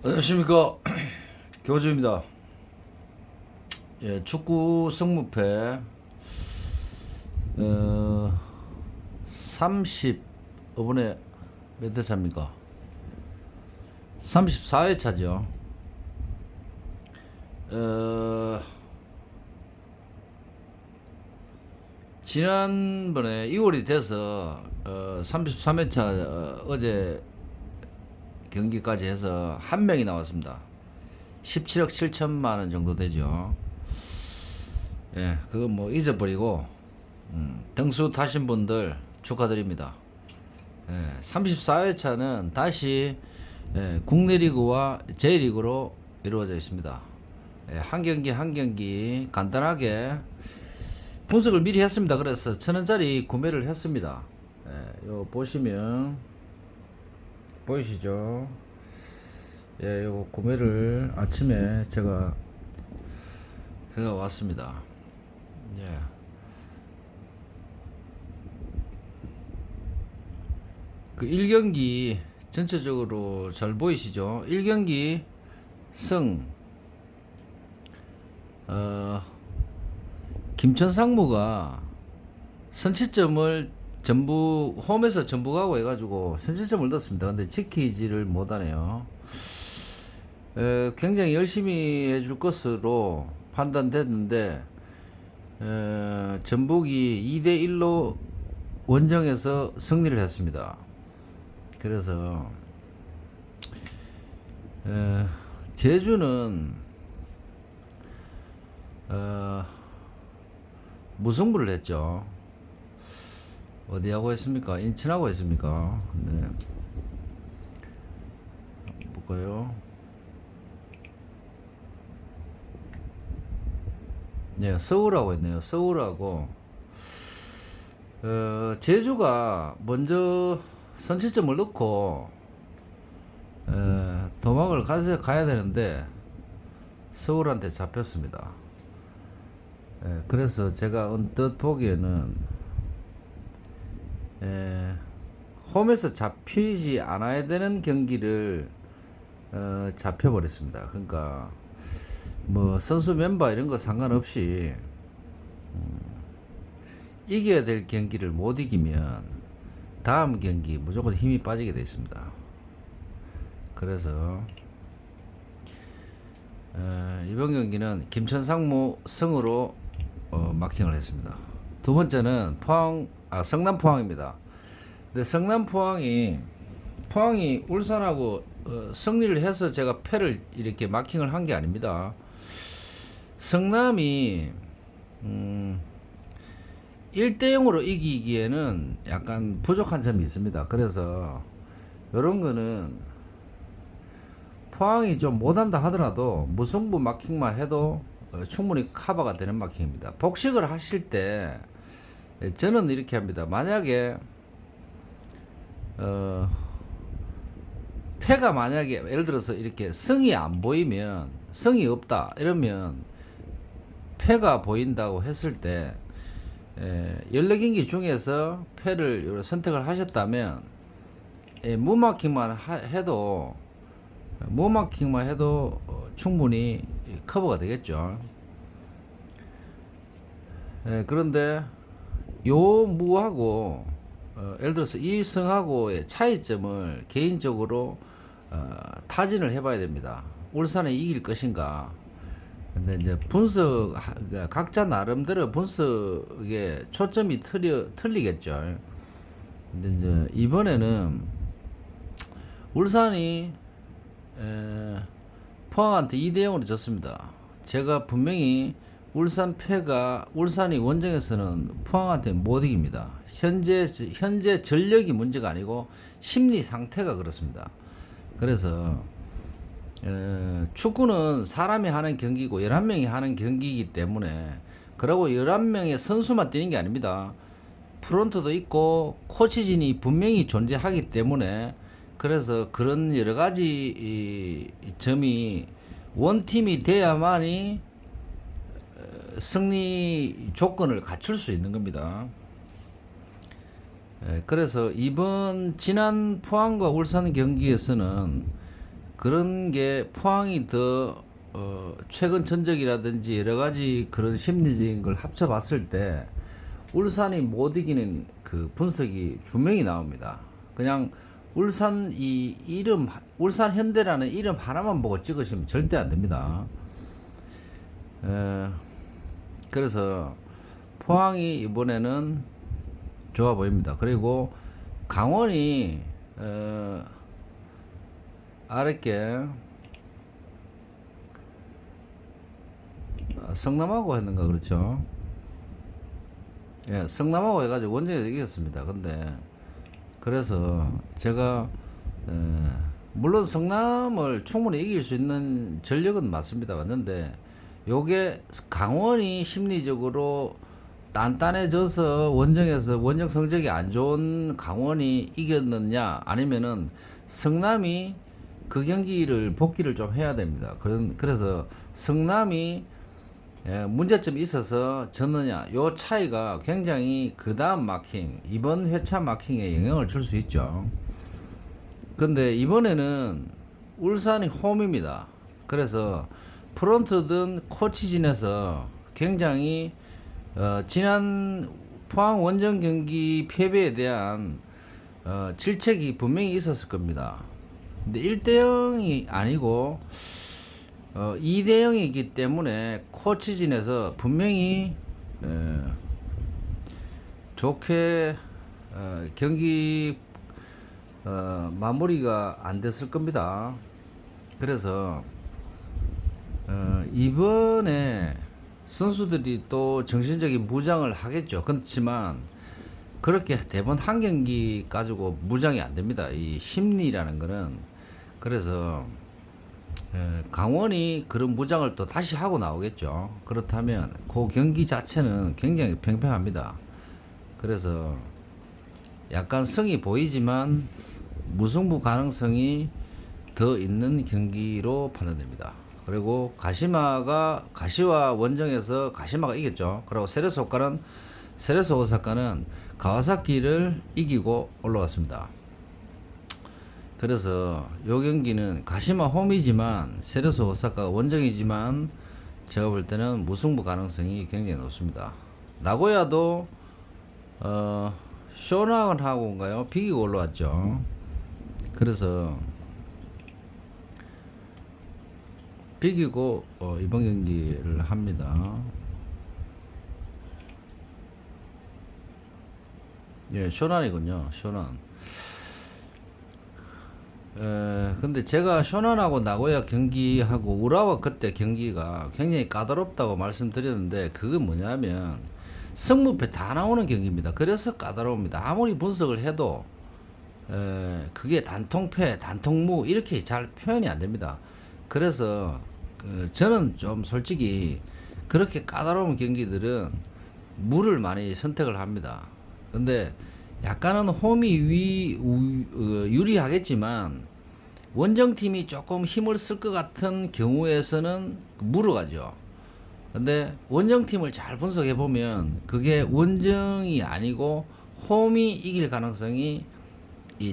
안녕하십니까. 교주입니다. 예, 축구 승무패 30 이번에 몇 회 차입니까? 34회 차죠. 지난번에 2월이 돼서 33회 차 어제 경기까지 해서 한 명이 나왔습니다. 17억 7천만 원 정도 되죠. 예, 그거 뭐 잊어버리고 등수 타신 분들 축하드립니다. 예, 34회차는 다시 국내 리그와 J리그로 이루어져 있습니다. 예, 한 경기 한 경기 간단하게 분석을 미리 했습니다. 그래서 1,000원짜리 구매를 했습니다. 예, 요 보시면 보이시죠? 예, 요거 구매를 아침에 제가 해가 왔습니다. 예. 그 1경기 전체적으로 잘 보이시죠? 1경기 승, 김천 상무가 선취점을 전부 홈에서 전북하고 해가지고 선취점을 넣었습니다. 근데 지키지를 못하네요. 굉장히 열심히 해줄 것으로 판단됐는데 전북이 2대1로 원정에서 승리를 했습니다. 그래서 제주는 무승부를 했죠. 어디하고 했습니까? 인천하고 했습니까? 네. 볼까요? 네, 서울하고 했네요. 서울하고 제주가 먼저 선취점을 넣고 도망을 가야 되는데 서울한테 잡혔습니다. 그래서 제가 언뜻 보기에는 홈에서 잡히지 않아야 되는 경기를 잡혀버렸습니다. 그러니까 뭐 선수 멤버 이런 거 상관없이 이겨야 될 경기를 못 이기면 다음 경기 무조건 힘이 빠지게 되어 있습니다. 그래서 이번 경기는 김천 상무 승으로 마킹을 했습니다. 두 번째는 성남 포항입니다. 근데 성남 포항이 울산하고 승리를 해서 제가 패를 이렇게 마킹을 한 게 아닙니다. 성남이 1대0으로 이기기에는 약간 부족한 점이 있습니다. 그래서 이런 거는 포항이 좀 못한다 하더라도 무승부 마킹만 해도 충분히 커버가 되는 마킹입니다. 복식을 하실 때 저는 이렇게 합니다. 만약에 패가 만약에 예를 들어서 이렇게 성이 안 보이면 성이 없다 이러면 패가 보인다고 했을 때 14경기 중에서 패를 선택을 하셨다면 무마킹만 해도 충분히 커버가 되겠죠. 그런데 요 무하고 예를 들어서 이 승하고의 차이점을 개인적으로 타진을 해봐야 됩니다. 울산에 이길 것인가. 근데 이제 분석 각자 나름대로 분석에 초점이 틀리겠죠. 근데 이제 이번에는 울산이 포항한테 2대0으로 졌습니다. 제가 분명히 울산이 원정에서는 포항한테 못 이깁니다. 현재 전력이 문제가 아니고 심리 상태가 그렇습니다. 그래서 축구는 사람이 하는 경기고 11명이 하는 경기이기 때문에 그러고 11명의 선수만 뛰는 게 아닙니다. 프론트도 있고 코치진이 분명히 존재하기 때문에 그래서 그런 여러 가지 점이 원팀이 돼야만이 승리 조건을 갖출 수 있는 겁니다. 그래서 지난 포항과 울산 경기에서는 그런 게 포항이 더 최근 전적이라든지 여러 가지 그런 심리적인 걸 합쳐봤을 때 울산이 못 이기는 그 분석이 분명히 나옵니다. 그냥 울산 이 이름 울산 현대라는 이름 하나만 보고 찍으시면 절대 안 됩니다. 그래서 포항이 이번에는 좋아 보입니다. 그리고 강원이 아랫게 성남하고 했는가 그렇죠? 예, 성남하고 해가지고 원정에서 이겼습니다. 근데 그래서 제가 물론 성남을 충분히 이길 수 있는 전력은 맞습니다. 맞는데 요게 강원이 심리적으로 단단해져서 원정에서 원정 성적이 안 좋은 강원이 이겼느냐 아니면은 성남이 그 경기를 복귀를 좀 해야 됩니다. 그래서 성남이 문제점이 있어서 졌느냐 요 차이가 굉장히 그 다음 마킹 이번 회차 마킹에 영향을 줄 수 있죠. 근데 이번에는 울산이 홈입니다. 그래서 프론트든 코치진에서 굉장히 지난 포항 원정 경기 패배에 대한 질책이 분명히 있었을 겁니다. 근데 1대0이 아니고 2대0이기 때문에 코치진에서 분명히 좋게 경기 마무리가 안 됐을 겁니다. 그래서 이번에 선수들이 또 정신적인 무장을 하겠죠. 그렇지만 그렇게 대본 한 경기 가지고 무장이 안 됩니다. 이 심리라는 거는. 그래서 강원이 그런 무장을 또 다시 하고 나오겠죠. 그렇다면 그 경기 자체는 굉장히 팽팽합니다. 그래서 약간 성이 보이지만 무승부 가능성이 더 있는 경기로 판단됩니다. 그리고 가시와 원정에서 가시마가 이겼죠. 그리고 세레소 오사카는 가와사키를 이기고 올라왔습니다. 그래서 요 경기는 가시마 홈이지만 세레소 오사카가 원정이지만 제가 볼 때는 무승부 가능성이 굉장히 높습니다. 나고야도 쇼나건하고인가요? 비기고 올라왔죠. 그래서 비기고 이번 경기를 합니다. 예, 쇼난이군요. 쇼난. 근데 제가 쇼난하고 나고야 경기하고 우라와 그때 경기가 굉장히 까다롭다고 말씀드렸는데 그게 뭐냐면 승무패 다 나오는 경기입니다. 그래서 까다로웁니다. 아무리 분석을 해도 그게 단통패, 단통무 이렇게 잘 표현이 안 됩니다. 그래서 저는 좀 솔직히 그렇게 까다로운 경기들은 무를 많이 선택을 합니다. 근데 약간은 홈이 유리하겠지만 원정팀이 조금 힘을 쓸 것 같은 경우에서는 무로 가죠. 근데 원정팀을 잘 분석해 보면 그게 원정이 아니고 홈이 이길 가능성이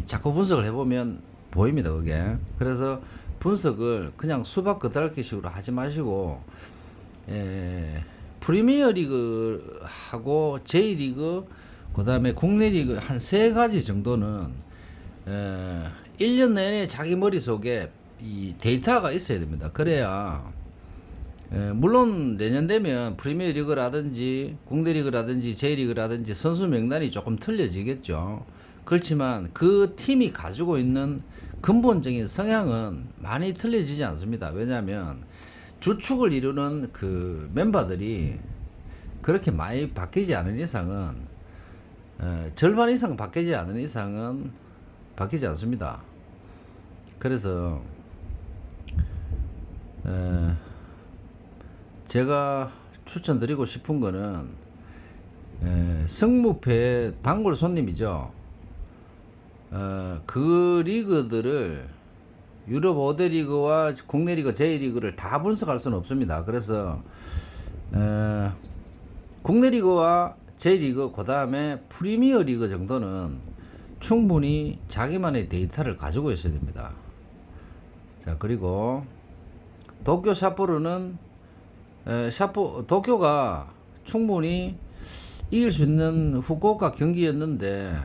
자꾸 분석을 해보면 보입니다. 그게. 그래서 분석을 그냥 수박 겉핥기 식으로 하지 마시고 프리미어 리그하고 J리그 그 다음에 국내 리그 한 3가지 정도는 1년 내내 자기 머릿속에 이 데이터가 있어야 됩니다. 그래야 물론 내년 되면 프리미어 리그라든지 국내 리그라든지 J리그라든지 선수 명단이 조금 틀려지겠죠. 그렇지만 그 팀이 가지고 있는 근본적인 성향은 많이 틀려지지 않습니다. 왜냐하면 주축을 이루는 그 멤버들이 그렇게 많이 바뀌지 않은 이상은 절반 이상 바뀌지 않은 이상은 바뀌지 않습니다. 그래서 제가 추천드리고 싶은 거는 승무패 단골 손님이죠. 그 리그들을 유럽 5대 리그와 국내 리그 J리그를 다 분석할 수는 없습니다. 그래서 국내 리그와 J리그 그 다음에 프리미어 리그 정도는 충분히 자기만의 데이터를 가지고 있어야 됩니다. 자, 그리고 도쿄 삿포로는 도쿄가 충분히 이길 수 있는 후쿠오카 경기였는데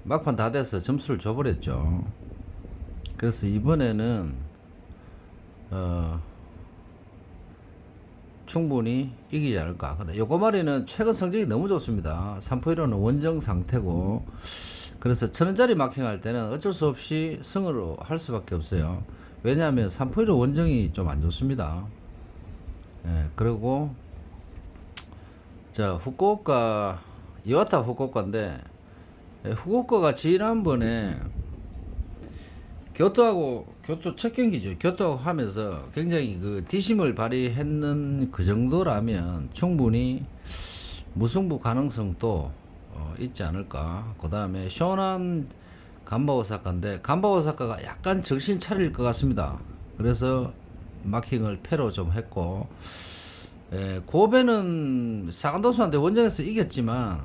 막판 다 돼서 점수를 줘버렸죠. 그래서 이번에는 충분히 이기지 않을까. 근데 요코마리는 최근 성적이 너무 좋습니다. 3포 1호는 원정 상태고, 그래서 1000원짜리 마킹할 때는 어쩔 수 없이 승으로 할 수밖에 없어요. 왜냐하면 3포 1호 원정이 좀 안 좋습니다. 그리고 자, 후쿠오카, 이와타 후쿠오카인데, 후쿠오카가 지난번에 교토 첫 경기죠. 교토하고 하면서 굉장히 그 디심을 발휘했는 그 정도라면 충분히 무승부 가능성도 있지 않을까. 그 다음에 쇼난 간바 오사카인데, 간바 오사카가 약간 정신 차릴 것 같습니다. 그래서 마킹을 패로 좀 했고, 고베는 사간도수한테 원정에서 이겼지만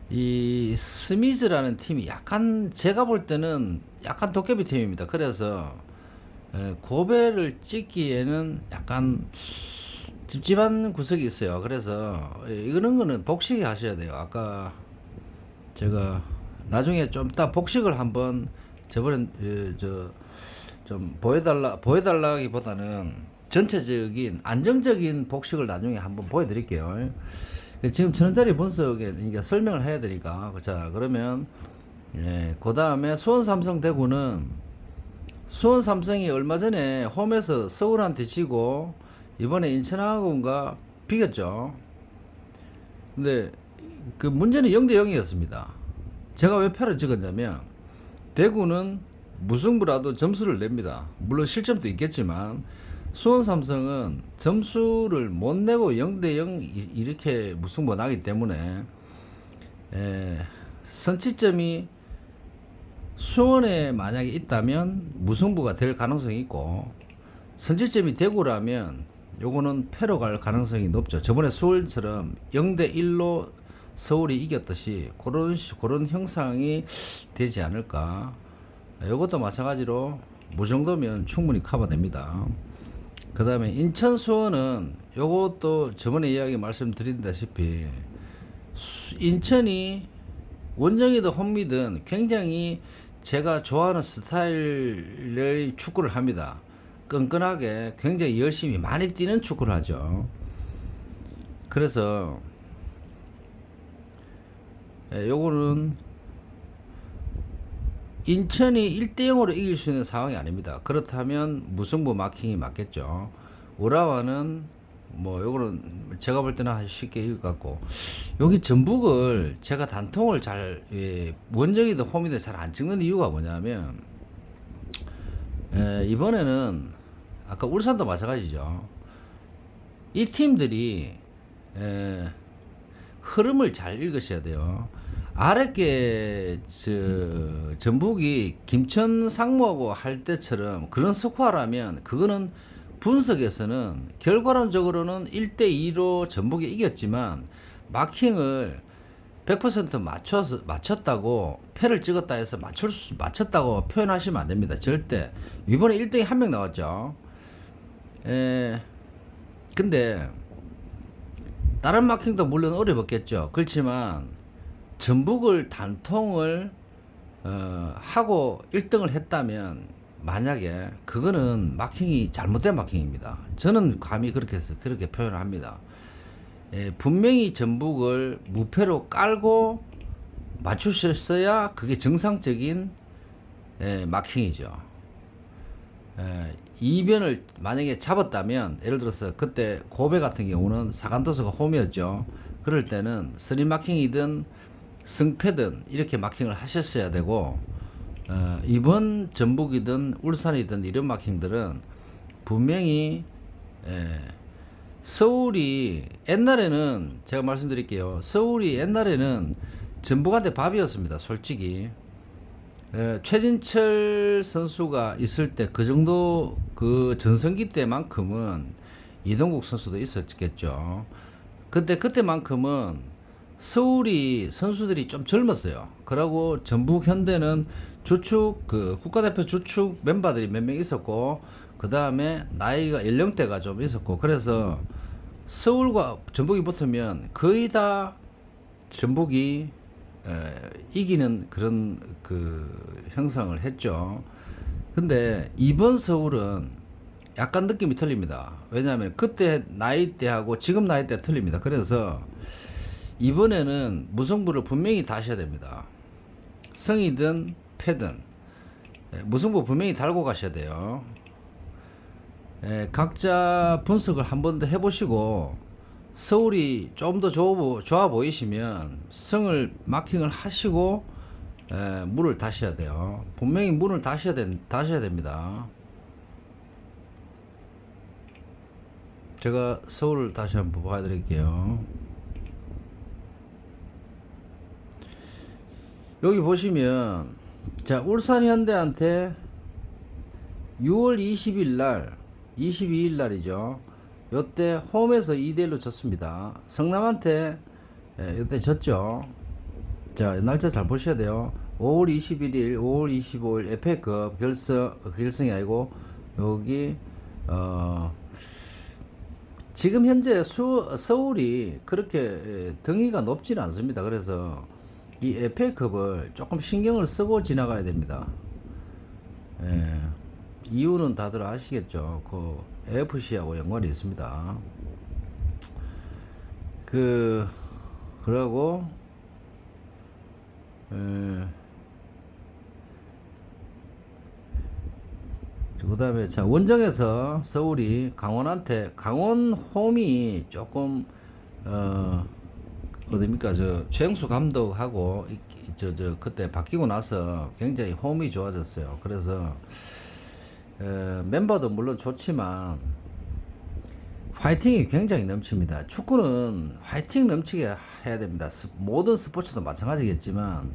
이 스미즈라는 팀이 약간, 제가 볼 때는 약간 도깨비 팀입니다. 그래서 고베를 찍기에는 약간 찝찝한 구석이 있어요. 그래서 이런 거는 복식이 하셔야 돼요. 아까 제가 나중에 좀 이따 복식을 한번 저번에 좀 보여달라기보다는 전체적인 안정적인 복식을 나중에 한번 보여드릴게요. 지금 1000원짜리 분석에 이게 설명을 해야 되니까. 자, 그러면 그 다음에 수원 삼성 대구는, 수원 삼성이 얼마 전에 홈에서 서울한테 지고 이번에 인천하고가 비겼죠. 근데 그 문제는 0대 0이었습니다. 제가 왜 패를 찍었냐면, 대구는 무승부라도 점수를 냅니다. 물론 실점도 있겠지만 수원 삼성은 점수를 못 내고 0대 0 이렇게 무승부 나기 때문에 선취점이 수원에 만약에 있다면 무승부가 될 가능성이 있고, 선취점이 대구라면 요거는 패로 갈 가능성이 높죠. 저번에 서울처럼 0대 1로 서울이 이겼듯이 그런 형상이 되지 않을까. 요것도 마찬가지로 무정도면 충분히 커버됩니다. 그 다음에 인천 수원은 요것도 저번에 이야기 말씀드린다시피 인천이 원정이든 홈이든 굉장히 제가 좋아하는 스타일의 축구를 합니다. 끈끈하게 굉장히 열심히 많이 뛰는 축구를 하죠. 그래서 요거는 인천이 1대 0으로 이길 수 있는 상황이 아닙니다. 그렇다면 무승부 마킹이 맞겠죠. 우라와는 뭐 요거는 제가 볼 때는 쉽게 이길 것 같고, 여기 전북을 제가 단통을 잘 원정이든 홈이든 잘 안 찍는 이유가 뭐냐면 이번에는 아까 울산도 마찬가지죠. 이 팀들이 흐름을 잘 읽으셔야 돼요. 아랫게 전북이 김천 상무하고 할 때처럼 그런 스코어라면 그거는 분석에서는 결과론적으로는 1대2로 전북이 이겼지만 마킹을 100% 맞췄다고 패를 찍었다 해서 맞췄다고 표현하시면 안 됩니다. 절대. 이번에 1등이 한 명 나왔죠. 근데 다른 마킹도 물론 어려웠겠죠. 그렇지만 전북을 단통을 하고 1등을 했다면 만약에 그거는 마킹이 잘못된 마킹입니다. 저는 감히 그렇게 표현을 합니다. 분명히 전북을 무패로 깔고 맞추셨어야 그게 정상적인 마킹이죠. 이변을 만약에 잡았다면, 예를 들어서 그때 고베 같은 경우는 사간도수가 홈이었죠. 그럴 때는 스리 마킹이든 승패든 이렇게 마킹을 하셨어야 되고, 이번 전북이든 울산이든 이런 마킹들은 분명히 서울이 옛날에는, 제가 말씀드릴게요. 서울이 옛날에는 전북한테 밥이었습니다. 솔직히. 최진철 선수가 있을 때 그 정도 그 전성기 때만큼은 이동국 선수도 있었겠죠. 그때만큼은 서울이 선수들이 좀 젊었어요. 그러고 전북 현대는 주축 그 국가대표 주축 멤버들이 몇 명 있었고 그 다음에 나이가 연령대가 좀 있었고 그래서 서울과 전북이 붙으면 거의 다 전북이 이기는 그런 그 형상을 했죠. 근데 이번 서울은 약간 느낌이 틀립니다. 왜냐하면 그때 나이대하고 지금 나이대가 틀립니다. 그래서 이번에는 무승부를 분명히 다셔야 됩니다. 성이든 패든 무승부 분명히 달고 가셔야 돼요. 각자 분석을 한 번 더 해보시고 서울이 좀 더 좋아 보이시면 성을 마킹을 하시고 문을 닫으셔야 돼요. 분명히 문을 닫으셔야 됩니다. 제가 서울을 다시 한번 봐드릴게요. 여기 보시면 자 울산 현대한테 6월 20일 날 22일 날이죠. 요때 홈에서 2대1로 졌습니다. 성남한테 요때 졌죠. 자 날짜 잘 보셔야 돼요. 5월 21일 5월 25일 FA컵 결성이 아니고 여기 지금 현재 서울이 그렇게 등위가 높지는 않습니다. 그래서 이 FA컵을 조금 신경을 쓰고 지나가야 됩니다. 이유는 다들 아시겠죠. 그 AFC하고 연관이 있습니다. 그러고 그 다음에 자 원정에서 서울이 강원한테 강원 홈이 조금 어딥니까 저 최영수 감독하고 저 그때 바뀌고 나서 굉장히 홈이 좋아졌어요. 그래서 멤버도 물론 좋지만 화이팅이 굉장히 넘칩니다. 축구는 화이팅 넘치게 해야 됩니다. 모든 스포츠도 마찬가지겠지만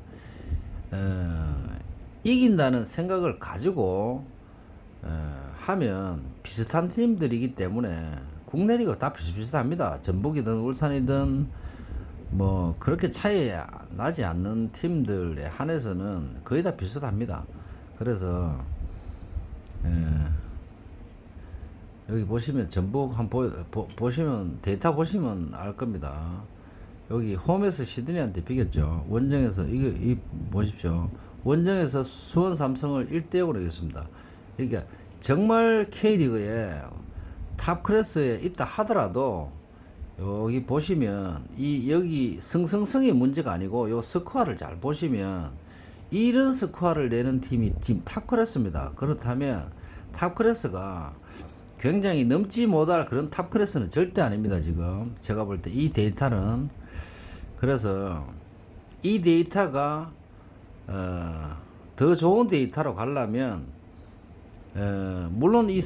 이긴다는 생각을 가지고 하면 비슷한 팀들이기 때문에 국내 리그 다 비슷비슷합니다. 전북이든 울산이든 뭐 그렇게 차이 나지 않는 팀들에 한해서는 거의 다 비슷합니다. 그래서 여기 보시면 전북 보시면 데이터 보시면 알 겁니다. 여기 홈에서 시드니한테 비겼죠. 원정에서 이 보십시오. 원정에서 수원 삼성을 1대0으로 이겼습니다. 그러니까 정말 K리그에 탑 클래스에 있다 하더라도 여기 보시면 여기 승승승의 문제가 아니고 요 스코어를 잘 보시면 이런 스코어를 내는 팀이 탑 클래스입니다. 그렇다면 탑 클래스가 굉장히 넘지 못할 그런 탑 클래스는 절대 아닙니다. 지금 제가 볼 때 이 데이터는 그래서 이 데이터가 더 좋은 데이터로 가려면 물론 이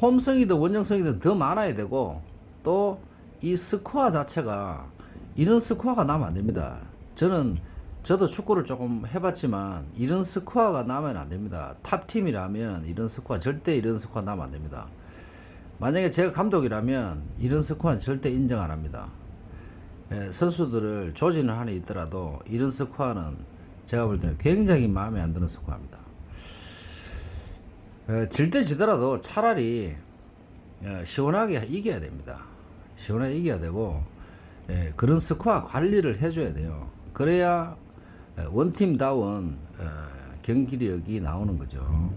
홈성이든 원정성이든 더 많아야 되고 또 이 스코어 자체가 이런 스코어가 나면 안 됩니다. 저도 축구를 조금 해봤지만 이런 스코어가 나면 안 됩니다. 탑팀이라면 이런 스코어 절대 이런 스코어 나면 안 됩니다. 만약에 제가 감독이라면 이런 스코어는 절대 인정 안 합니다. 선수들을 조진을 하나 있더라도 이런 스코어는 제가 볼 때는 굉장히 마음에 안 드는 스코어입니다. 질 때 지더라도 차라리 시원하게 이겨야 됩니다. 시원하게 이겨야 되고 그런 스코어 관리를 해줘야 돼요. 그래야 원팀다운 경기력이 나오는 거죠.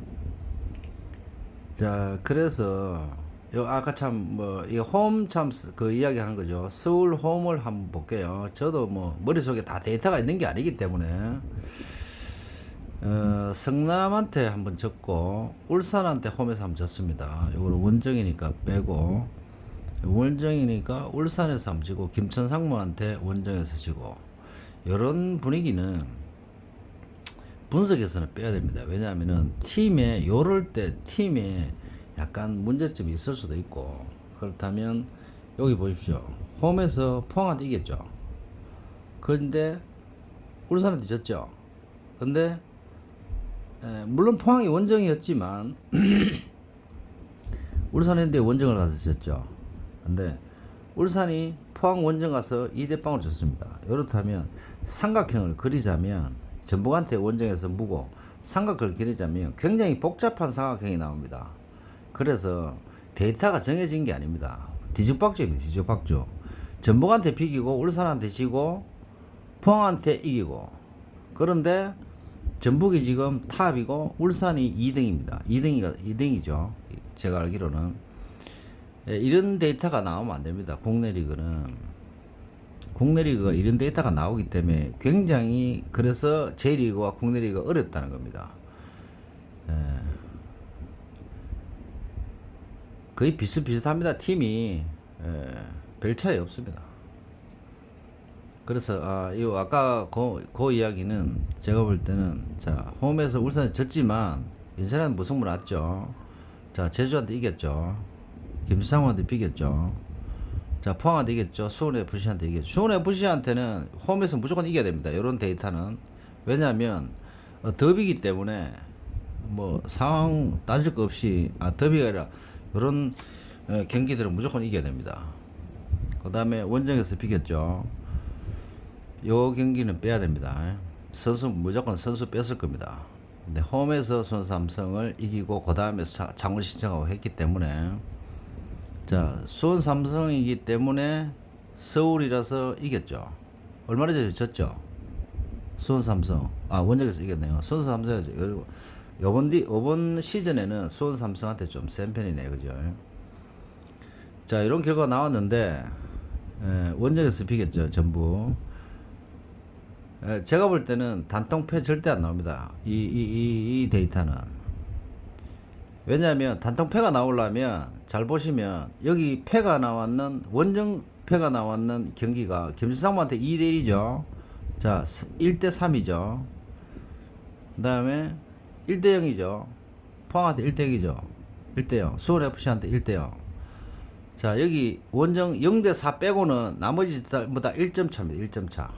자 그래서 아까 참 뭐 이 홈 참 그 이야기 하는 거죠. 서울 홈을 한번 볼게요. 저도 뭐 머릿속에 다 데이터가 있는 게 아니기 때문에 성남한테 한번 졌고 울산한테 홈에서 한번 졌습니다. 이거는 원정이니까 빼고 원정이니까 울산에서 한번 지고 김천 상무한테 원정에서 지고 이런 분위기는 분석에서는 빼야 됩니다. 왜냐하면은 팀에 요럴 때 팀에 약간 문제점이 있을 수도 있고 그렇다면 여기 보십시오. 홈에서 포항한테 이겼죠. 그런데 울산한테 졌죠. 근데 물론 포항이 원정이었지만 울산인데 원정을 가서 졌죠. 근데 울산이 포항 원정 가서 2대0으로 졌습니다. 이렇다면 삼각형을 그리자면 전북한테 원정에서 무고 삼각형을 그리자면 굉장히 복잡한 삼각형이 나옵니다. 그래서 데이터가 정해진 게 아닙니다. 뒤죽박죽입니다. 뒤죽박죽. 전북한테 비기고 울산한테 지고 포항한테 이기고, 그런데 전북이 지금 탑이고 울산이 2등입니다. 2등이죠. 제가 알기로는. 이런 데이터가 나오면 안 됩니다. 국내 리그는. 국내 리그가 이런 데이터가 나오기 때문에 굉장히, 그래서 J리그와 국내 리그가 어렵다는 겁니다. 거의 비슷비슷합니다. 팀이. 별 차이 없습니다. 그래서 아까 그 이야기는 제가 볼 때는, 자, 홈에서 울산에 졌지만 인천은 무승부 났죠. 자, 제주한테 이겼죠. 김상우한테 비겼죠. 자, 포항한테 이겼죠. 수원FC한테 이겼죠. 수원FC한테는 홈에서 무조건 이겨야 됩니다. 이런 데이터는. 왜냐하면 더비기 때문에 뭐 상황 따질 거 없이, 더비가 아니라 이런 경기들은 무조건 이겨야 됩니다. 그 다음에 원정에서 비겼죠. 요 경기는 빼야 됩니다. 무조건 선수 뺐을 겁니다. 근데 홈에서 수원 삼성을 이기고 그 다음에 장원 신청하고 했기 때문에, 자, 수원 삼성이기 때문에 서울이라서 이겼죠. 얼마나 전에 졌죠? 수원 삼성. 원정에서 이겼네요. 수원 삼성. 요번 시즌에는 수원 삼성한테 좀 센 편이네, 그죠? 자, 이런 결과가 나왔는데, 원정에서 비겼죠, 전부. 제가 볼 때는 단통패 절대 안 나옵니다. 이 데이터는. 왜냐하면 단통패가 나오려면, 잘 보시면 여기 패가 나왔는, 원정 패가 나왔는 경기가 김진상무한테 2대1이죠. 자, 1대3이죠. 그 다음에 1대0이죠. 포항한테 1대0이죠. 1대0. 수원FC한테 1대0. 자, 여기 원정 0대4 빼고는 나머지 전부 다 1점 차입니다. 1점 차.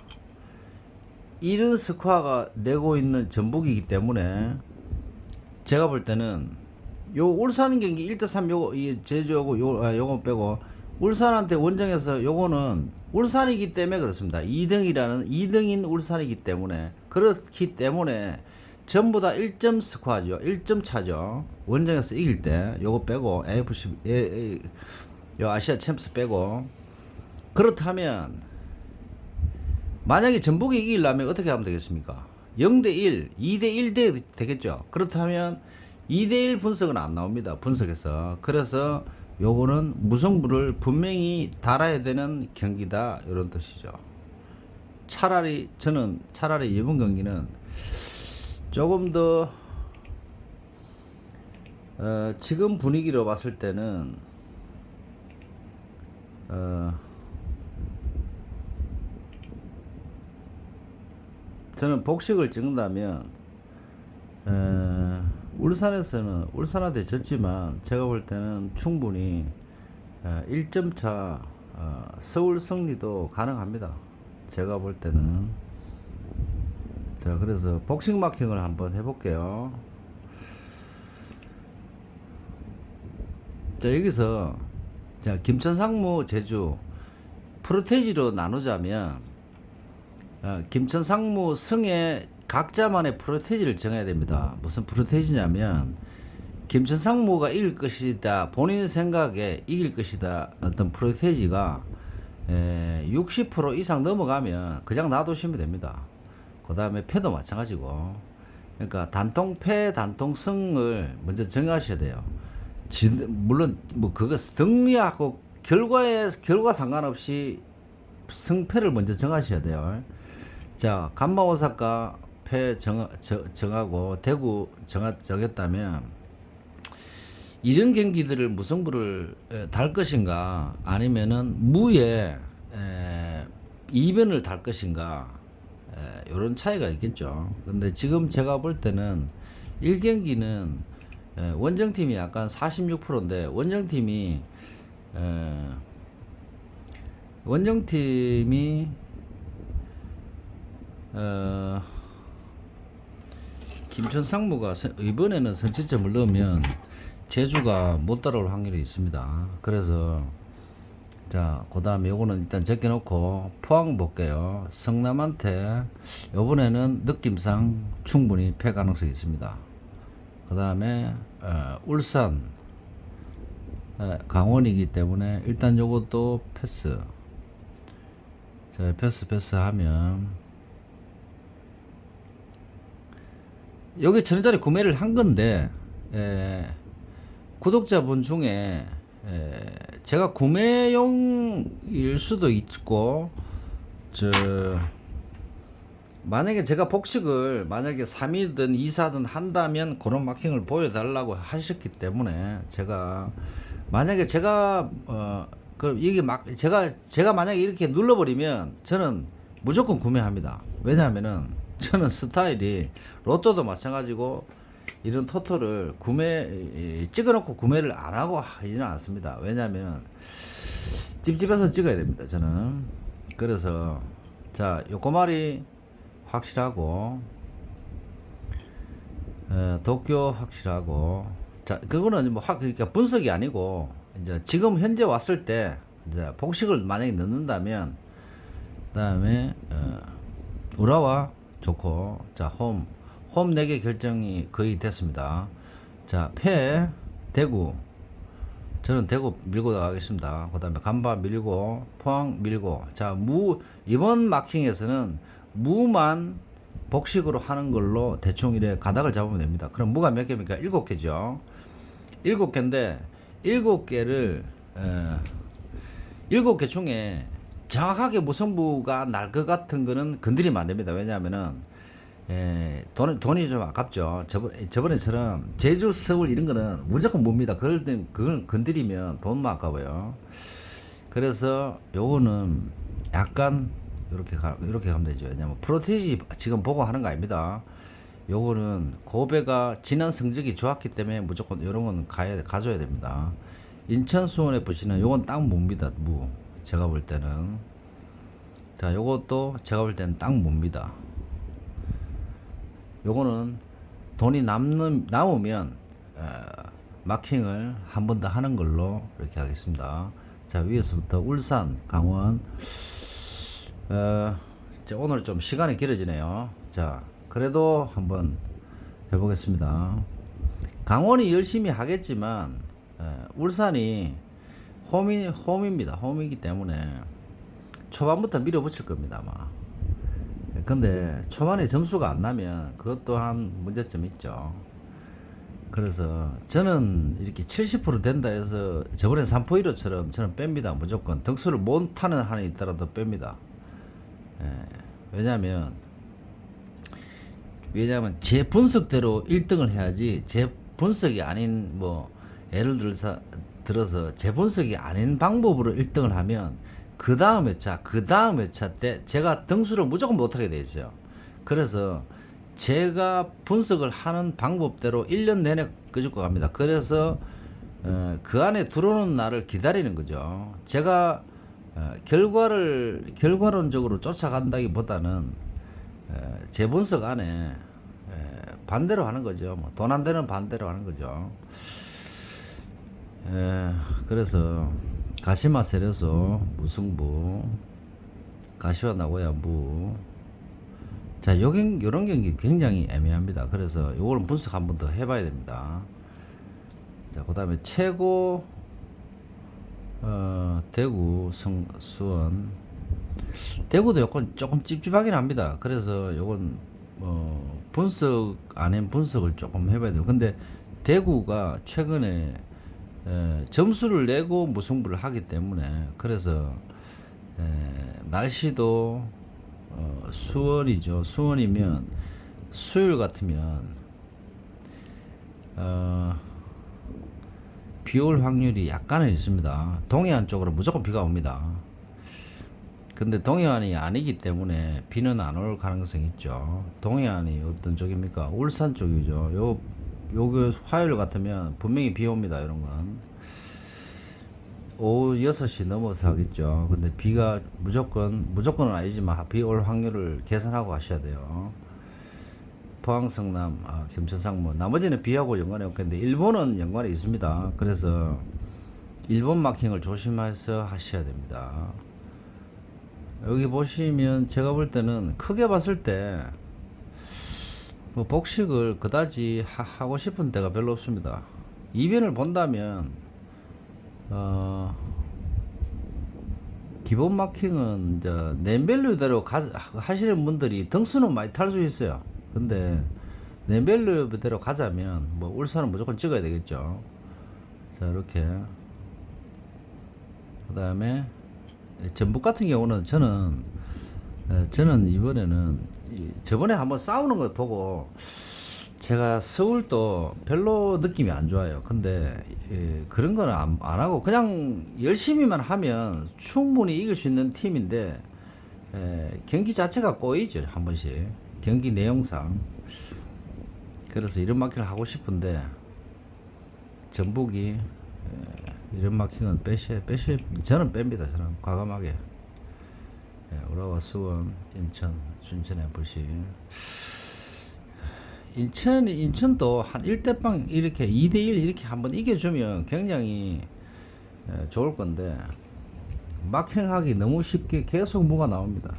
이런 스코어가 내고 있는 전북이기 때문에 제가 볼 때는 요 울산 경기 1대3 요거, 이 제주하고 요거 빼고 울산한테 원정에서 요거는 울산이기 때문에 그렇습니다. 2등인 울산이기 때문에, 그렇기 때문에 전부 다 1점 스코어죠. 1점 차죠. 원정에서 이길 때 요거 빼고 요 아시아 챔스 빼고. 그렇다면 만약에 전북이 이기려면 어떻게 하면 되겠습니까? 0대1, 2대1 되겠죠. 그렇다면 2대1 분석은 안 나옵니다. 분석에서. 그래서 요거는 무승부를 분명히 달아야 되는 경기다, 이런 뜻이죠. 저는 차라리 이번 경기는 조금 더 지금 분위기로 봤을 때는 저는 복식을 찍는다면, 울산한테 졌지만 제가 볼 때는 충분히 1점 차 서울 승리도 가능합니다. 제가 볼 때는. 자, 그래서 복식 마킹을 한번 해볼게요. 자, 여기서, 자, 김천, 상무, 제주 프로테이지로 나누자면, 김천, 상무, 승의 각자만의 프로테이지를 정해야 됩니다. 무슨 프로테이지냐면, 김천, 상무가 이길 것이다, 본인 생각에 이길 것이다, 어떤 프로테이지가 60% 이상 넘어가면 그냥 놔두시면 됩니다. 그 다음에 패도 마찬가지고. 그러니까 단통패, 단통승을 먼저 정하셔야 돼요. 물론 뭐 그거 등리하고 결과 상관없이 승패를 먼저 정하셔야 돼요. 자, 간마 오사카 패 정하고 대구 정했다면, 이런 경기들을 무승부를 달 것인가, 아니면은 무에 이변을 달 것인가, 이런 차이가 있겠죠. 근데 지금 제가 볼 때는 1경기는 원정팀이 약간 46%인데, 원정팀이 김천, 상무가 이번에는 선취점을 넣으면 제주가 못 따라올 확률이 있습니다. 그래서 자, 그 다음에 요거는 일단 적혀놓고 포항 볼게요. 성남한테 요번에는 느낌상 충분히 패 가능성이 있습니다. 그 다음에 울산, 강원이기 때문에 일단 요것도 패스. 자, 패스 하면 여기 전자리 구매를 한 건데 구독자분 중에 제가 구매용일 수도 있고 저 만약에 제가 복식을 만약에 3일든 2사든 한다면 그런 마킹을 보여달라고 하셨기 때문에 제가 만약에 제가 그 이게 막 제가 만약에 이렇게 눌러버리면 저는 무조건 구매합니다. 왜냐하면은 저는 스타일이 로또도 마찬가지고 이런 토토를 찍어놓고 구매를 안 하고 하지는 않습니다. 왜냐하면 찝찝해서 찍어야 됩니다. 저는 그래서 자 요꼬말이 확실하고 도쿄 확실하고 자 그거는 뭐 그러니까 분석이 아니고 이제 지금 현재 왔을 때 이제 복식을 만약에 넣는다면 그다음에 우라와 좋고 자 홈 4개 결정이 거의 됐습니다. 자 패 대구 저는 대구 밀고 나가겠습니다. 그 다음에 간바 밀고 포항 밀고 자 이번 마킹에서는 무만 복식으로 하는 걸로 대충 이래 가닥을 잡으면 됩니다. 그럼 무가 몇 개입니까? 7개죠. 7개인데 7개를 7개 중에 정확하게 무승부가 날 것 같은 거는 건드리면 안 됩니다. 왜냐하면은 돈이 좀 아깝죠. 저번에처럼 제주, 서울 이런 거는 무조건 뭡니다. 그걸 건드리면 돈만 아까워요. 그래서 요거는 약간 이렇게 가면 되죠. 왜냐면 프로테이지 지금 보고 하는 거 아닙니다. 요거는 고배가 지난 성적이 좋았기 때문에 무조건 이런 건 가져야 됩니다. 인천 수원 FC는 요건 딱 뭡니다. 제가 볼 때는 자 요것도 제가 볼 때는 딱 뭡니다. 요거는 돈이 남으면 마킹을 한 번 더 하는 걸로 이렇게 하겠습니다. 자 위에서부터 울산, 강원 오늘 좀 시간이 길어지네요. 자 그래도 한번 해보겠습니다. 강원이 열심히 하겠지만 울산이 홈입니다. 홈이기 때문에 초반부터 밀어붙일 겁니다 아마. 근데 초반에 점수가 안 나면 그것 또한 문제점이 있죠. 그래서 저는 이렇게 70% 된다 해서 저번에 3포1호처럼 저는 뺍니다. 무조건 덕수를 못하는 한이 있더라도 뺍니다. 왜냐면 제 분석대로 1등을 해야지 제 분석이 아닌 예를 들어서 제 분석이 아닌 방법으로 1등을 하면 그 다음 회차 때 제가 등수를 무조건 못하게 돼 있어요. 그래서 제가 분석을 하는 방법대로 1년 내내 끄집고 갑니다. 그래서 그 안에 들어오는 날을 기다리는 거죠. 제가 결과론적으로 쫓아간다기보다는 제 분석 안에 반대로 하는 거죠. 돈 안 되는 반대로 하는 거죠. 그래서 가시마 세려서 무승부, 가시와 나고야 무. 자, 요런 경기 굉장히 애매합니다. 그래서 요거는 분석 한 번 더 해봐야 됩니다. 자, 그 다음에 최고, 대구, 수원. 대구도 조금 찝찝하긴 합니다. 그래서 요건, 분석, 아닌 분석을 조금 해봐야 돼요. 근데 대구가 최근에 점수를 내고 무승부를 하기 때문에 그래서 날씨도 수원이죠. 수원이면 수요일 같으면 비 올 확률이 약간은 있습니다. 동해안 쪽으로 무조건 비가 옵니다. 근데 동해안이 아니기 때문에 비는 안 올 가능성이 있죠. 동해안이 어떤 쪽입니까? 울산 쪽이죠. 요거 화요일 같으면 분명히 비 옵니다. 이런 건 오후 6시 넘어서 하겠죠. 근데 비가 무조건은 아니지만 비 올 확률을 계산하고 하셔야 돼요. 포항, 성남, 김천상 나머지는 비하고 연관이 없겠는데 일본은 연관이 있습니다. 그래서 일본 마킹을 조심해서 하셔야 됩니다. 여기 보시면 제가 볼 때는 크게 봤을 때 뭐 복식을 그다지 하고 싶은 데가 별로 없습니다. 이변을 본다면 기본 마킹은 이제 네임밸류대로 하시는 분들이 등수는 많이 탈 수 있어요. 근데 네임밸류대로 가자면 뭐 울산은 무조건 찍어야 되겠죠. 자, 이렇게 그 다음에 전북 같은 경우는 저는 이번에는 저번에 한번 싸우는 걸 보고 제가 서울도 별로 느낌이 안 좋아요. 근데 그런 거는 안 하고 그냥 열심히만 하면 충분히 이길 수 있는 팀인데 경기 자체가 꼬이죠. 한 번씩 경기 내용상. 그래서 이런 마킹을 하고 싶은데 전북이 이런 마킹은 저는 뺍니다. 저는 과감하게. 우라와 수원, 인천, 춘천 FC. 인천도 한 1대0 이렇게 2대1 이렇게 한번 이겨주면 굉장히 좋을 건데 마킹하기 너무 쉽게 계속 무가 나옵니다.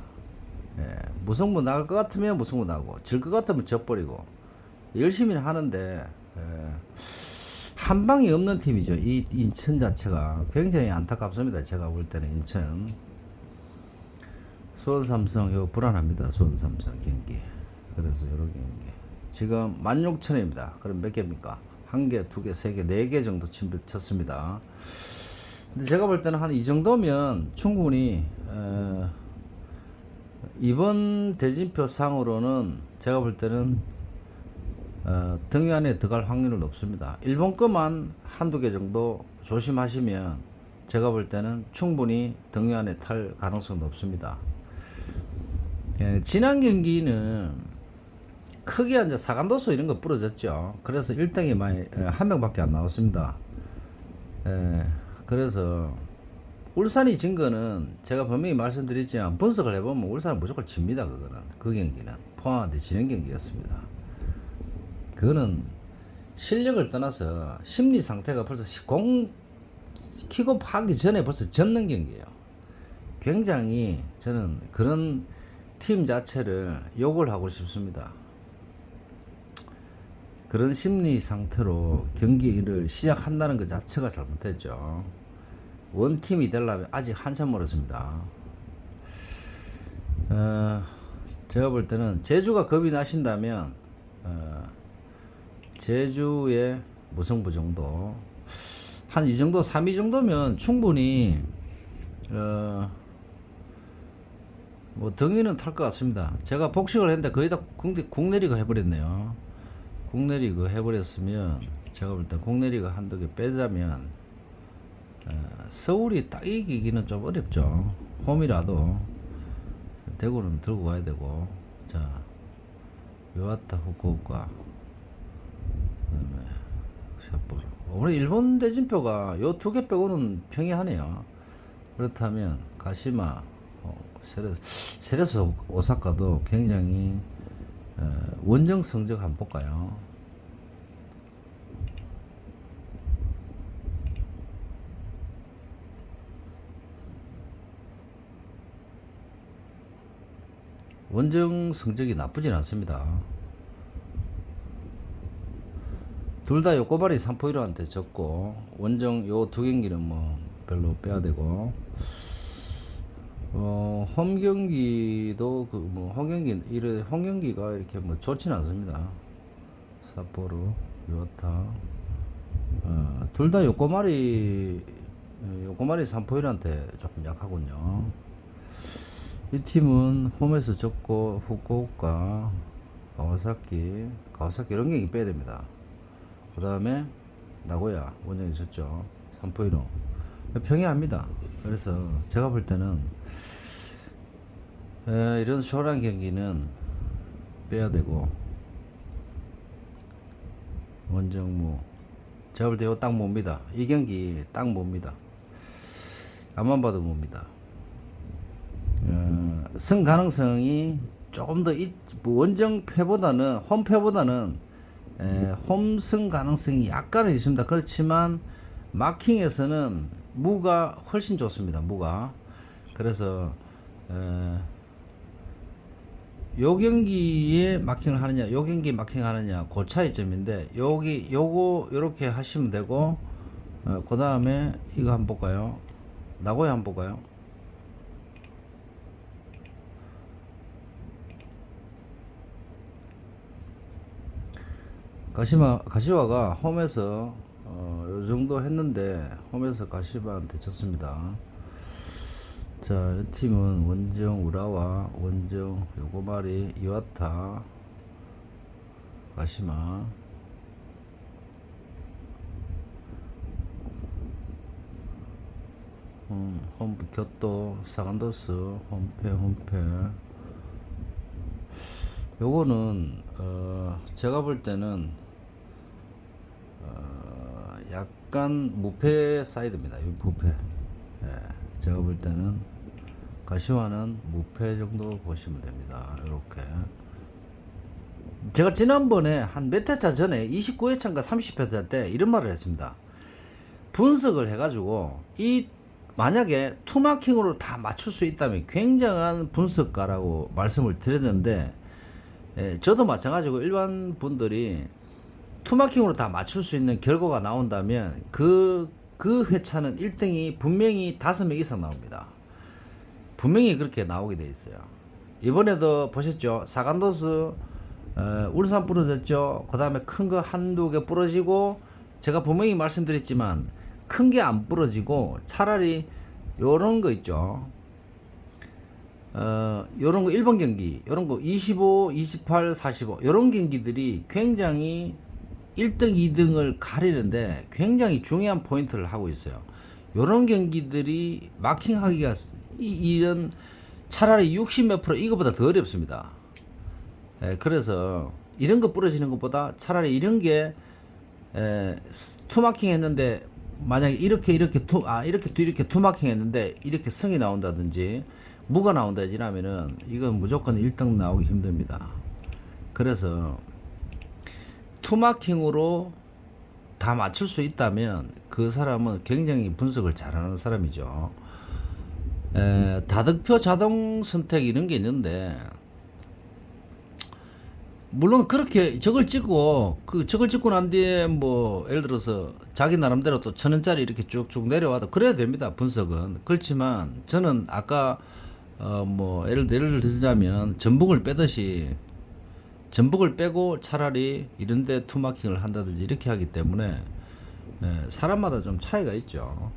무승부 나갈 것 같으면 무승부 나고 질 것 같으면 져버리고 열심히 하는데 한 방이 없는 팀이죠. 이 인천 자체가 굉장히 안타깝습니다. 제가 볼 때는 인천 수원 삼성 이거 불안합니다. 수원 삼성 경기. 그래서 여러 경기 지금 16,000원입니다. 그럼 몇 개입니까? 한 개, 두 개, 세 개, 네 개 정도 쳤습니다. 근데 제가 볼 때는 한 이 정도면 충분히 이번 대진표 상으로는 제가 볼 때는 등위 안에 들어갈 확률은 없습니다. 일본 거만 한두 개 정도 조심하시면 제가 볼 때는 충분히 등위 안에 탈 가능성도 없습니다. 지난 경기는 크게 이제 사간도수 이런 거 부러졌죠. 그래서 1등이 많이 한 명밖에 안 나왔습니다. 그래서 울산이 진 거는 제가 분명히 말씀드렸지만 분석을 해보면 울산은 무조건 집니다. 그거는 그 경기는 포항한테 지는 경기였습니다. 그거는 실력을 떠나서 심리 상태가 벌써 공 킥오프하기 전에 벌써 졌는 경기예요. 굉장히 저는 그런 팀 자체를 욕을 하고 싶습니다. 그런 심리 상태로 경기를 시작한다는 것 자체가 잘못했죠. 원팀이 되려면 아직 한참 멀었습니다. 제가 볼 때는 제주가 겁이 나신다면 제주의 무승부 정도 한 이 정도 3위 정도면 충분히 뭐 등위는 탈 것 같습니다. 제가 복식을 했는데 거의 다 국내리그 해버렸네요. 국내리그 해버렸으면 제가 볼 때 국내리그 한두 개 빼자면 서울이 딱 이기기는 좀 어렵죠. 홈이라도 대구는 들고 가야 되고. 자, 요아타 후쿠오카 그다음에 삿포로. 오늘 일본 대진표가 요 두 개 빼고는 평이하네요. 그렇다면 가시마 세레스 오사카도 굉장히 원정 성적 한번 볼까요? 원정 성적이 나쁘진 않습니다. 둘 다 요코바리 3포1한테 졌고 원정 요 두 경기는 뭐 별로 빼야 되고 홈 경기도 그 뭐 홈 경기가 이렇게 뭐 좋지는 않습니다. 삿포로 요타 둘 다 요코마리 3포1한테 조금 약하군요. 이 팀은 홈에서 졌고 후쿠오카 가와사키 이런 경기 빼야 됩니다. 그 다음에 나고야 원정이 졌죠. 3포1로 평이합니다. 그래서 제가 볼 때는 이런 쇼란 경기는 빼야 되고 원정무 제가 볼 때 이거 딱 뭡니다. 이 경기 딱 뭡니다. 앞만 봐도 뭡니다. 승 가능성이 조금 더 원정패보다는 홈패보다는 홈승 가능성이 약간은 있습니다. 그렇지만 마킹에서는 무가 훨씬 좋습니다. 무가. 그래서 요 경기에 마킹을 하느냐, 요 경기에 마킹 하느냐, 그 차이점인데, 요거 요렇게 하시면 되고, 그 다음에 이거 한번 볼까요? 나고야 한번 볼까요? 가시화가 홈에서 요 정도 했는데 홈에서 가시화한테 졌습니다. 자, 이 팀은 원정 우라와 원정 요거마리 이와타 가시마 홈 교토 사간도스 홈페 요거는 제가 볼 때는 약간 무패 사이드입니다. 이 무패. 예, 제가 볼 때는 가시화는 무패 정도 보시면 됩니다. 이렇게. 제가 지난번에 한 몇 회차 전에 29회차인가 30회차 때 이런 말을 했습니다. 분석을 해가지고 만약에 투마킹으로 다 맞출 수 있다면 굉장한 분석가라고 말씀을 드렸는데, 저도 마찬가지고 일반 분들이 투마킹으로 다 맞출 수 있는 결과가 나온다면 그 회차는 1등이 분명히 5명 이상 나옵니다. 분명히 그렇게 나오게 돼 있어요. 이번에도 보셨죠? 사간도스 울산 부러졌죠. 그 다음에 큰 거 한두 개 부러지고, 제가 분명히 말씀드렸지만 큰 게 안 부러지고 차라리 요런 거 있죠. 요런 거 1번 경기, 요런 거 25, 28, 45 요런 경기들이 굉장히 1등, 2등을 가리는데 굉장히 중요한 포인트를 하고 있어요. 요런 경기들이 마킹하기가 이런 차라리 60 몇 프로 이거보다 더 어렵습니다. 그래서 이런 거 부러지는 것보다 차라리 이런 게 투마킹 했는데, 만약에 이렇게 투마킹 했는데 이렇게 성이 나온다든지 무가 나온다든지 이러면은 이건 무조건 1등 나오기 힘듭니다. 그래서 투마킹으로 다 맞출 수 있다면 그 사람은 굉장히 분석을 잘하는 사람이죠. 다득표 자동 선택 이런 게 있는데, 물론 그렇게 저걸 찍고 저걸 찍고 난 뒤에 뭐 예를 들어서 자기 나름대로 또 1,000원짜리 이렇게 쭉쭉 내려와도 그래야 됩니다. 분석은. 그렇지만 저는 아까 뭐 예를 들자면 전북을 빼듯이 전북을 빼고 차라리 이런데 투마킹을 한다든지 이렇게 하기 때문에 사람마다 좀 차이가 있죠.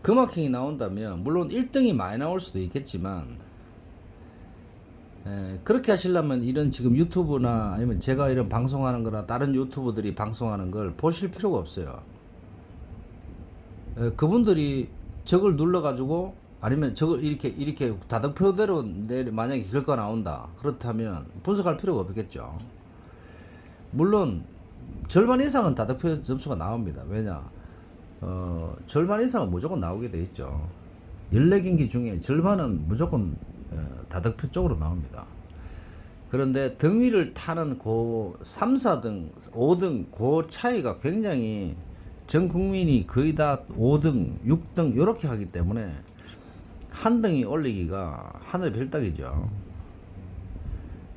그 마킹이 나온다면 물론 1등이 많이 나올 수도 있겠지만, 그렇게 하시려면 이런 지금 유튜브나 아니면 제가 이런 방송하는 거나 다른 유튜브들이 방송하는 걸 보실 필요가 없어요. 그분들이 저걸 눌러가지고 아니면 저걸 이렇게 다득표대로 만약에 결과가 나온다 그렇다면 분석할 필요가 없겠죠. 물론 절반 이상은 다득표 점수가 나옵니다. 왜냐, 절반 이상은 무조건 나오게 돼 있죠. 14경기 중에 절반은 무조건 다득표 쪽으로 나옵니다. 그런데 등위를 타는 그 3, 4등, 5등 그 차이가 굉장히 전 국민이 거의 다 5등, 6등 이렇게 하기 때문에 한 등이 올리기가 하늘 별따기죠.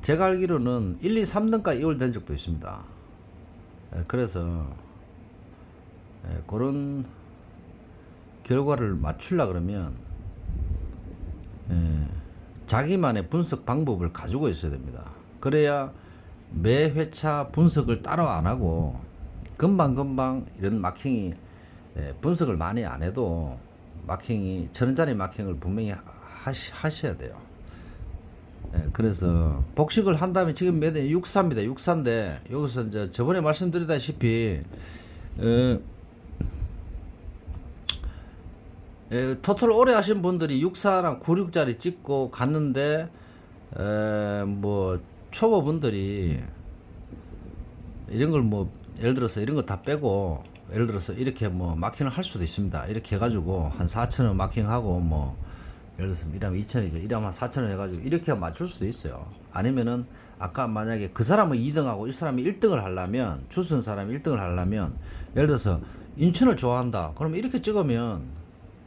제가 알기로는 1, 2, 3등까지 이월된 적도 있습니다. 그래서 그런 결과를 맞추려 그러면 자기만의 분석 방법을 가지고 있어야 됩니다. 그래야 매 회차 분석을 따로 안 하고 금방금방 이런 마킹이 분석을 많이 안 해도 마킹이 1,000원짜리 마킹을 분명히 하셔야 돼요. 그래서 복식을 한 다음에 지금 몇 대 64입니다. 64인데 여기서 이제 저번에 말씀드리다시피 토탈 오래 하신 분들이 64랑 96짜리 찍고 갔는데 뭐 초보분들이 이런 걸 뭐 예를 들어서 이런 거 다 빼고 예를 들어서 이렇게 뭐 마킹을 할 수도 있습니다. 이렇게 해가지고 한 4,000원 마킹하고 뭐 예를 들어서 이러면 2,000원이죠. 이러면 4,000원 해가지고 이렇게 맞출 수도 있어요. 아니면은 아까 만약에 그 사람은 2등하고 이 사람이 1등을 하려면 주선 사람이 1등을 하려면 예를 들어서 인천을 좋아한다. 그럼 이렇게 찍으면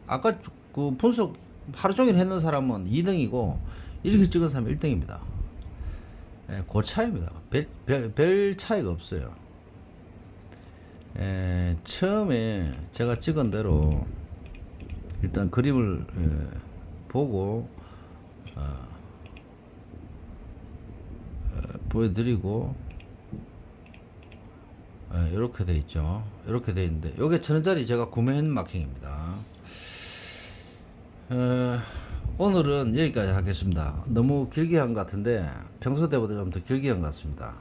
아까 그 분석 하루 종일 했는 사람은 2등이고 이렇게 찍은 사람은 1등입니다. 예, 그 차이입니다. 별 차이가 없어요. 예, 처음에 제가 찍은 대로 일단 그림을 보고 보여드리고 이렇게 돼 있죠. 이렇게 돼 있는데 요게 1,000원짜리 제가 구매한 마킹입니다. 오늘은 여기까지 하겠습니다. 너무 길게 한 것 같은데 평소 때보다 좀 더 길게 한 것 같습니다.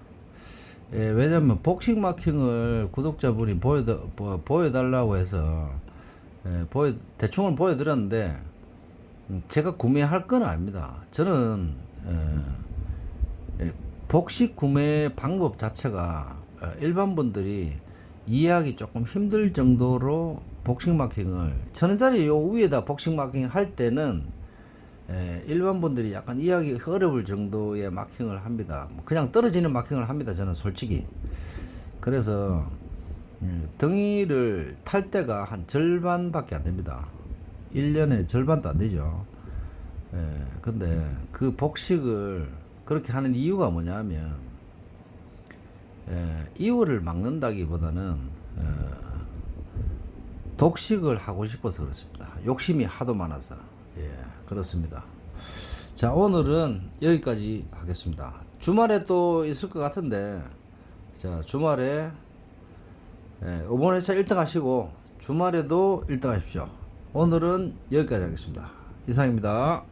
왜냐면 복싱 마킹을 구독자분이 보여달라고 해서 대충은 보여드렸는데 제가 구매할 건 아닙니다. 저는 복식 구매 방법 자체가 일반 분들이 이해하기 조금 힘들 정도로 복식 마킹을 1,000원짜리 요 위에다 복식 마킹 할 때는 일반 분들이 약간 이해하기 어려울 정도의 마킹을 합니다. 그냥 떨어지는 마킹을 합니다. 저는 솔직히. 그래서 등이를 탈 때가 한 절반밖에 안 됩니다. 1년에 절반도 안 되죠. 근데 그 복식을 그렇게 하는 이유가 뭐냐면 이유를 막는다기보다는 독식을 하고 싶어서 그렇습니다. 욕심이 하도 많아서. 그렇습니다. 자, 오늘은 여기까지 하겠습니다. 주말에 또 있을 것 같은데, 자, 주말에 이번 회차 1등 하시고 주말에도 1등 하십시오. 오늘은 여기까지 하겠습니다. 이상입니다.